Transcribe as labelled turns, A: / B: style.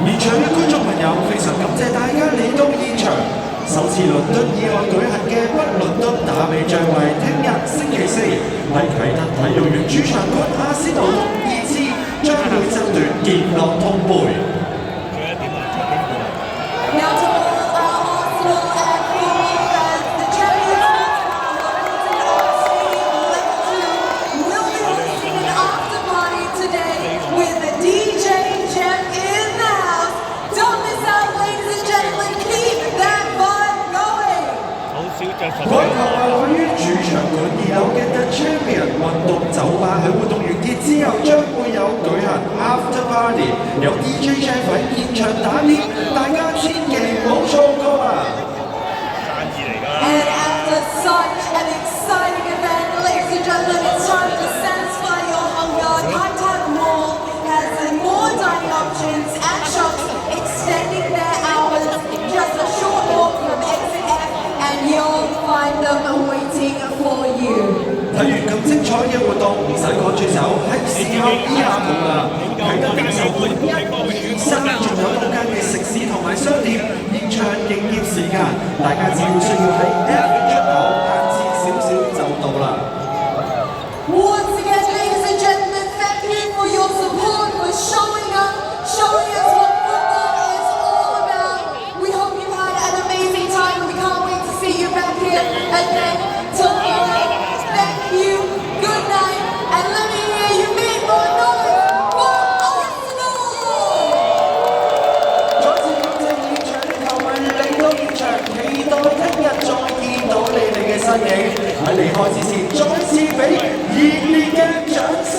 A: 現場嘅觀眾朋友，非常感謝大家嚟到現場。首次倫敦以外舉行嘅北倫敦打比將會聽日星期四喺啟德體育園主場館阿仙奴同熱刺將會爭奪傑樂通杯。該球係位於主場館2樓嘅 The Champion 運動酒吧喺活動完結之後將會有舉行 After Party， 有 DJ Jeff 喺現場打碟，大家千祈唔好錯過啊！And after such an exciting event, ladies and gentlemen, it's time to satisfy your hunger. Kai Tak Mall has more dining options and shops extending their hours just a short walk from Exit F, and you'll find them waiting for you. 睇完咁精彩嘅活動，唔使趕住走，係時候依下冇啦。啟德定售館1、2、3仲有多間嘅食肆同埋商店，現場營業時間，大家只要需要喺 F 出口行前少少就到啦。Once again, ladies and gentlemen, thank you for your support, for showing up, showing us what football is all about. We hope you've had an amazing time, and we can't wait to see you back here again tomorrow. Thank you, good night, and let me hear you make more noise for Arsenal! 再次感謝現場嘅球迷嚟到現場，期待聽日再見到你哋嘅身影。喺離開之前，再次俾熱烈嘅掌聲！